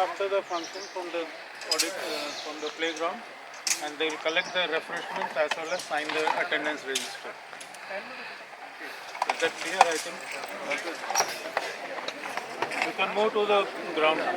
after the function from the from the playground, and they will collect the refreshments as well as sign the attendance register. Is that clear? I think you can move to the ground now.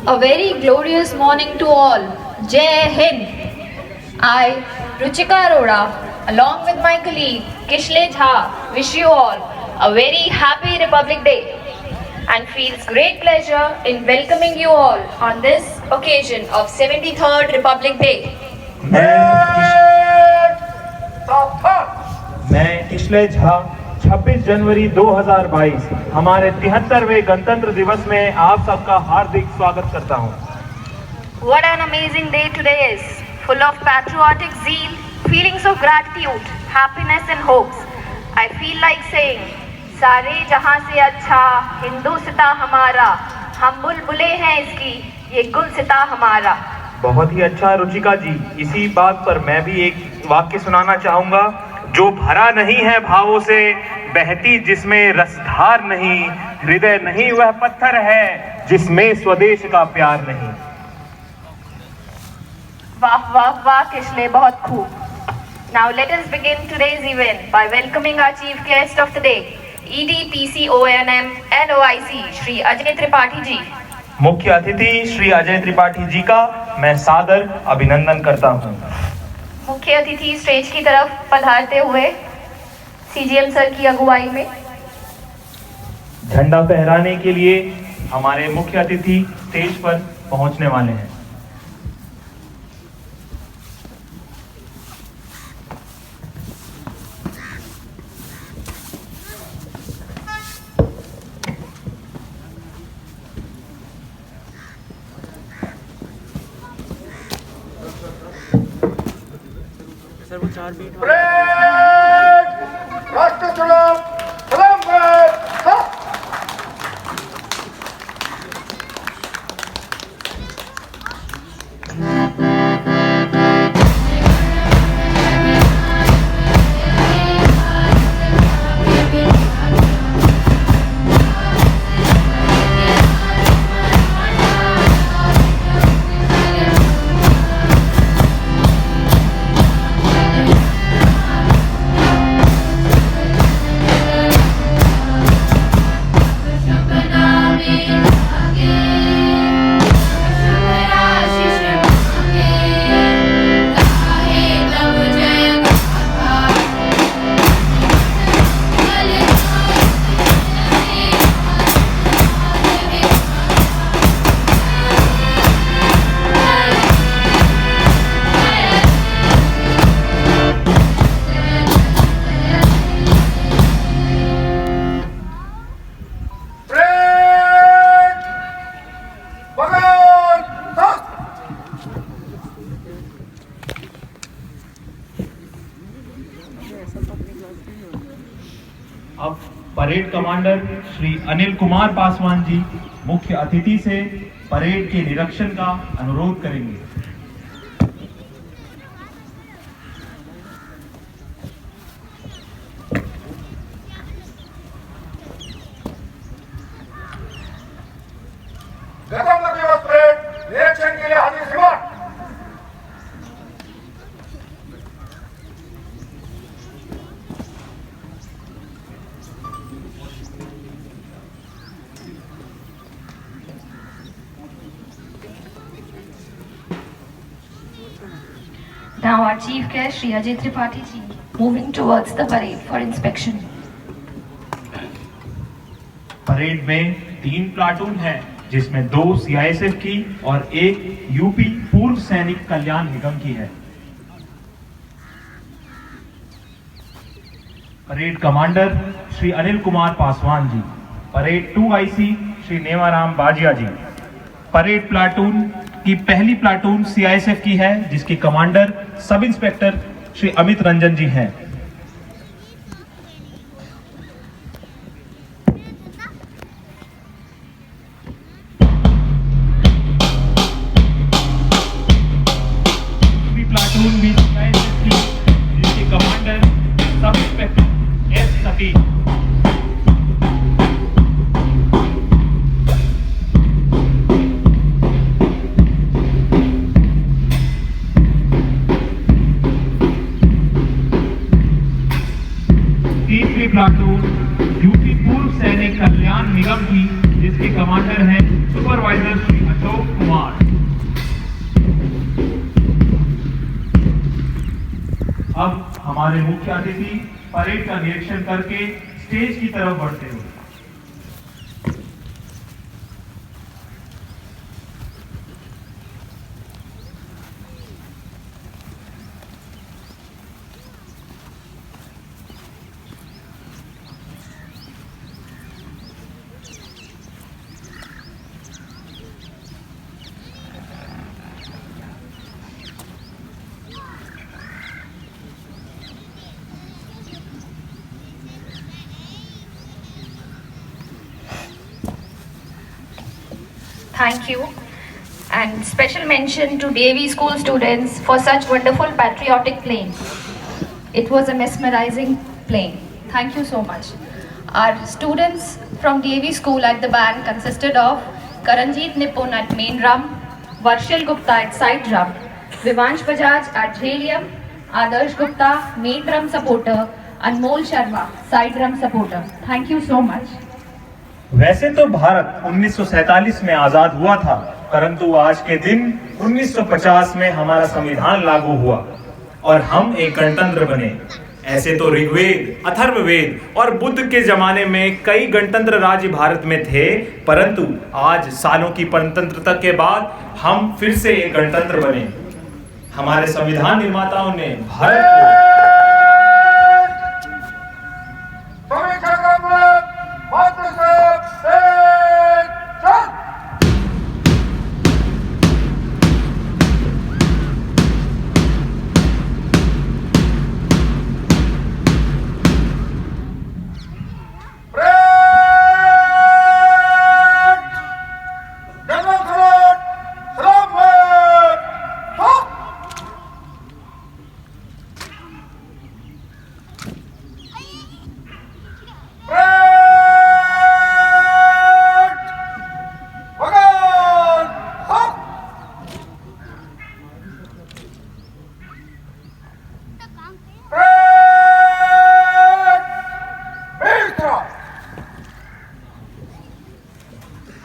A very glorious morning to all. Jai Hind. I, Ruchika Arora, along with my colleague Kishle Jha, wish you all a very happy Republic Day and feels great pleasure in welcoming you all on this occasion of 73rd Republic Day. मैं किशले झा 26 जनवरी 2022 हमारे 73वें गणतंत्र दिवस में आप सबका हार्दिक स्वागत करता हूं। What an amazing day today is, full of patriotic zeal, feelings of gratitude, happiness and hopes. I feel like saying, सारे जहां से अच्छा हिंदुस्तां हमारा, हम बुलबुले हैं इसकी, ये गुलसिता हमारा। बहुत ही अच्छा रुचिका जी, इसी बात पर मैं भी एक वाक्य सुनाना चाहूंगा। जो भरा नहीं है भावों से, बहती जिसमें रसधार नहीं, हृदय नहीं वह पत्थर है जिसमें स्वदेश का प्यार नहीं। वाह वाह वाह किशले, बहुत खूब। Now let us begin today's event by welcoming our chief guest of the day, EDPCONM NOIC Shri Ajay Tripathi ji. मुख्य अतिथि श्री अजय त्रिपाठी जी का मैं सादर अभिनंदन करता हूं। मुख्य अतिथि स्टेज की तरफ पधारते हुए सीजीएम सर की अगुवाई में झंडा फहराने के लिए हमारे मुख्य अतिथि स्टेज पर पहुंचने वाले हैं। राष्ट्र सलाम अब परेड कमांडर श्री अनिल कुमार पासवान जी मुख्य अतिथि से परेड के निरीक्षण का अनुरोध करेंगे। गणतंत्र दिवस परेड निरीक्षण के लिए हाजिर श्रीमान। Now our chief guest Shri Ajay Tripathi ji moving towards the parade for inspection. Parade में 3 प्लाटून है, जिसमें 2 सीआईएसएफ की और 1 यूपी पूर्व सैनिक कल्याण निगम की है। Parade commander Shri Anil Kumar Paswan ji, parade 2IC Shri Nevaram Bajiya ji. Parade platoon की पहली प्लाटून सीआईएसएफ की है, जिसके commander sub inspector Shri Amit Ranjan ji हैं। प्लाटून भी सीआईएसएफ की, जिसके commander sub inspector S Satish. हैं सुपरवाइजर श्री अशोक कुमार। अब हमारे मुख्य अतिथि परेड का निरीक्षण करके स्टेज की तरफ बढ़ते हुए। Thank you, and special mention to Devi School students for such wonderful patriotic playing. It was a mesmerizing playing. Thank you so much. Our students from Devi School at the band consisted of Karanjeet Nipun at main drum, Varshil Gupta at side drum, Vivansh Bajaj at helium, Adarsh Gupta main drum supporter, Anmol Sharma side drum supporter. Thank you so much. वैसे तो भारत 1947 में आजाद हुआ था, परंतु आज के दिन 1950 में हमारा संविधान लागू हुआ और हम एक गणतंत्र बने। ऐसे तो ऋग्वेद, अथर्ववेद और बुद्ध के जमाने में कई गणतंत्र राज्य भारत में थे, परंतु आज सालों की परतंत्रता के बाद हम फिर से एक गणतंत्र बने। हमारे संविधान निर्माताओं ने भारत को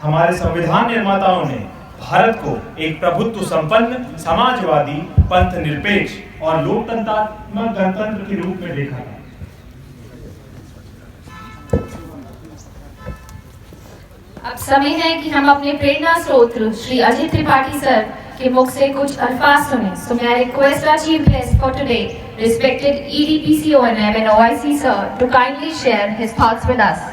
हमारे संविधान निर्माताओं ने भारत को एक प्रभुत्व संपन्न, समाजवादी, पंथ निरपेक्ष और लोकतंत्रात्मक गणतंत्र के रूप में देखा था। अब समय है कि हम अपने प्रेरणा स्रोत श्री अजय त्रिपाठी सर के मुख से कुछ अल्फाज सुने। So may I request our chief guest for today, respected EDPC ONM and OIC sir, to kindly share his thoughts with us.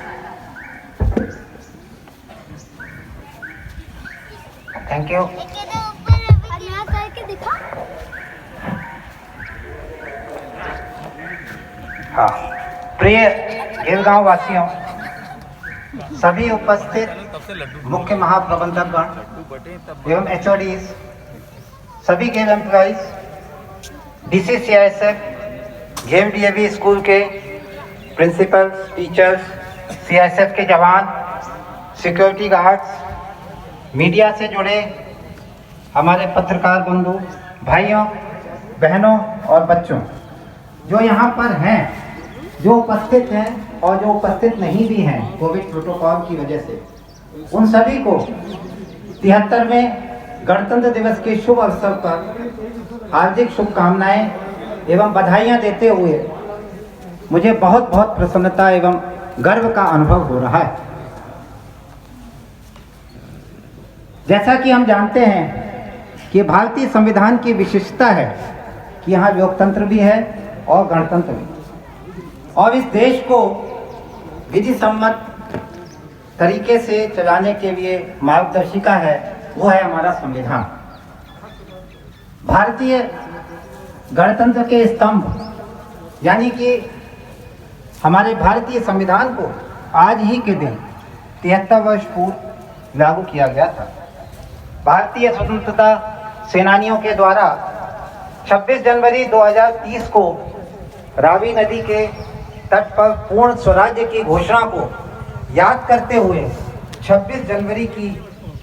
Thank you. हाँ, प्रिय गिरगांव वासियों, सभी उपस्थित मुख्य महाप्रबंधकगण एवं HODs, सभी game employees, DCCISF, game DAV school के principles, teachers, CISF के जवान, सिक्योरिटी गार्ड्स, मीडिया से जुड़े हमारे पत्रकार बंधु, भाइयों, बहनों और बच्चों जो यहाँ पर हैं, जो उपस्थित हैं और जो उपस्थित नहीं भी हैं कोविड प्रोटोकॉल की वजह से, उन सभी को 73वें गणतंत्र दिवस के शुभ अवसर पर हार्दिक शुभकामनाएं एवं बधाइयाँ देते हुए मुझे बहुत बहुत प्रसन्नता एवं गर्व का अनुभव हो रहा है। जैसा कि हम जानते हैं कि भारतीय संविधान की विशेषता है कि यहाँ लोकतंत्र भी है और गणतंत्र भी, और इस देश को विधि सम्मत तरीके से चलाने के लिए मार्गदर्शिका है, वो है हमारा संविधान। भारतीय गणतंत्र के स्तंभ यानी कि हमारे भारतीय संविधान को आज ही के दिन 73 वर्ष पूर्व लागू किया गया था। भारतीय स्वतंत्रता सेनानियों के द्वारा 26 जनवरी 2030 को रावी नदी के तट पर पूर्ण स्वराज्य की घोषणा को याद करते हुए 26 जनवरी की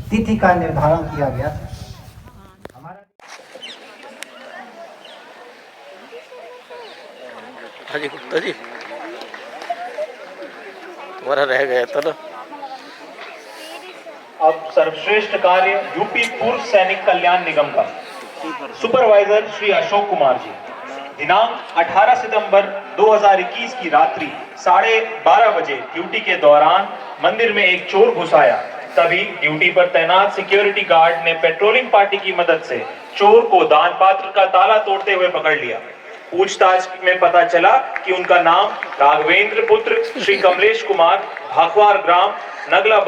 तिथि का निर्धारण किया गया था। हाजी गुप्ता जी, तुम्हारा रह गया था ना। अब सर्वश्रेष्ठ कार्य यूपी पूर्व सैनिक कल्याण निगम का सुपरवाइजर श्री अशोक कुमार जी। दिनांक 18 सितंबर 2021 की रात्रि 12:30 बजे ड्यूटी के दौरान मंदिर में एक चोर घुस आया। तभी ड्यूटी पर तैनात सिक्योरिटी गार्ड ने पेट्रोलिंग पार्टी की मदद से चोर को दान पात्र का ताला तोड़ते हुए पकड़ लिया। पूछताछ में पता चला कि उनका नाम राघवेंद्र पुत्र श्री कमलेश कुमार, भाखवार ग्राम, नगला।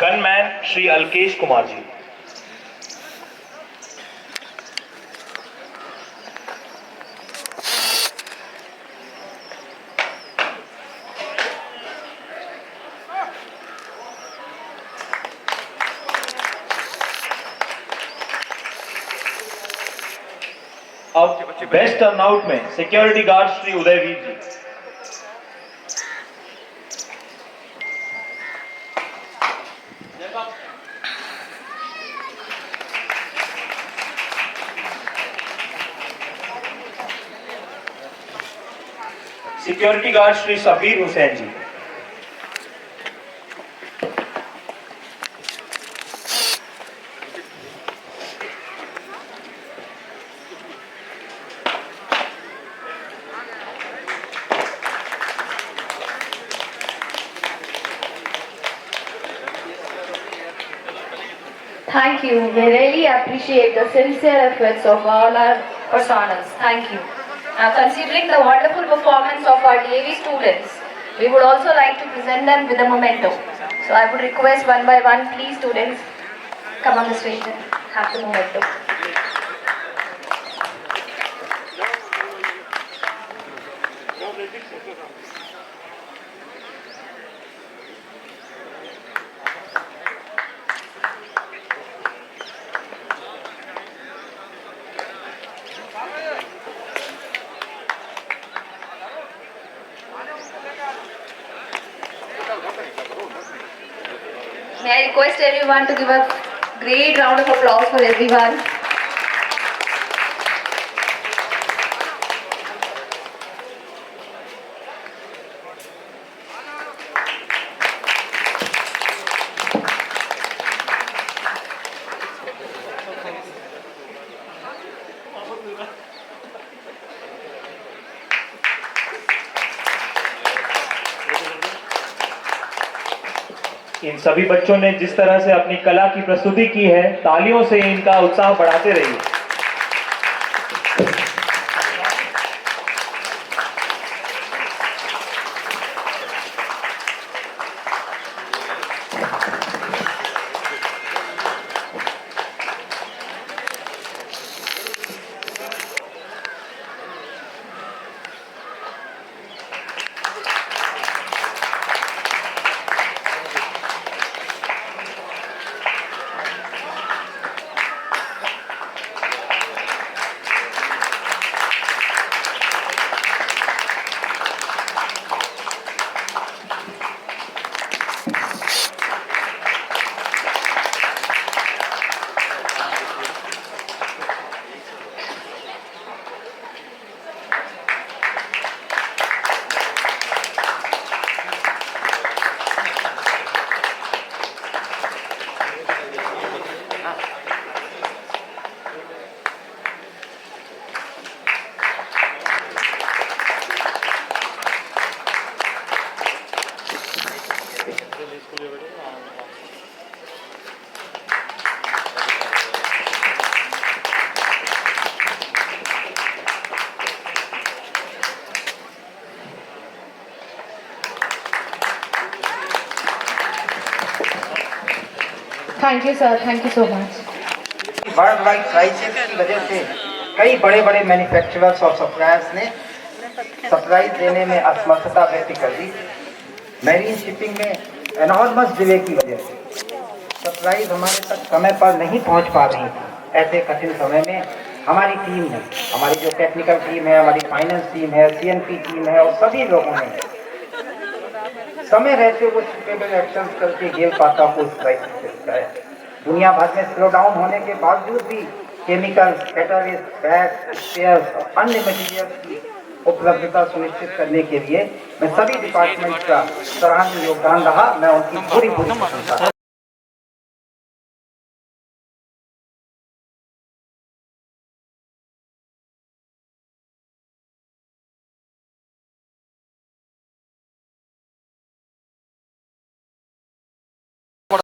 गनमैन श्री अलकेश कुमार जी। अब बेस्ट टर्नआउट में security guard Shri Udayveer ji. Security guard Shri Sabir Hussain ji. Thank you. We really appreciate the sincere efforts of all our personals. Thank you. Now, considering the wonderful performance of our DAV students, we would also like to present them with a memento. So I would request one by one, please students, come on the stage and have the memento. May I request everyone to give a great round of applause for everyone. इन सभी बच्चों ने जिस तरह से अपनी कला की प्रस्तुति की है, तालियों से इनका उत्साह बढ़ाते रहिए। Thank you, sir. Thank you so much. World wide crisis की वजह से कई बड़े बड़े मैन्युफैक्चरर्स और सप्लायर्स ने सप्लाई देने में असमर्थता व्यक्त कर दी। मैरीन शिपिंग में एनॉर्मस डिले की वजह से सप्लाईज हमारे तक समय पर नहीं पहुंच पा रही थी। ऐसे कठिन समय में हमारी टीम ने, हमारी जो टेक्निकल टीम है, हमारी फाइनेंस टीम है, सीएनपी टीम है और सभी लोगों ने समय रहते वो सुटेबल एक्शन करके गेल पाता को कराया। दुनिया भर में स्लो डाउन होने के बावजूद भी केमिकल्स, कैटलिस्ट, बैग, स्पेयर्स और अन्य मटीरियल्स की उपलब्धता सुनिश्चित करने के लिए मैं सभी डिपार्टमेंट का सराहनीय योगदान रहा। मैं उनकी पूरी प्रशंसा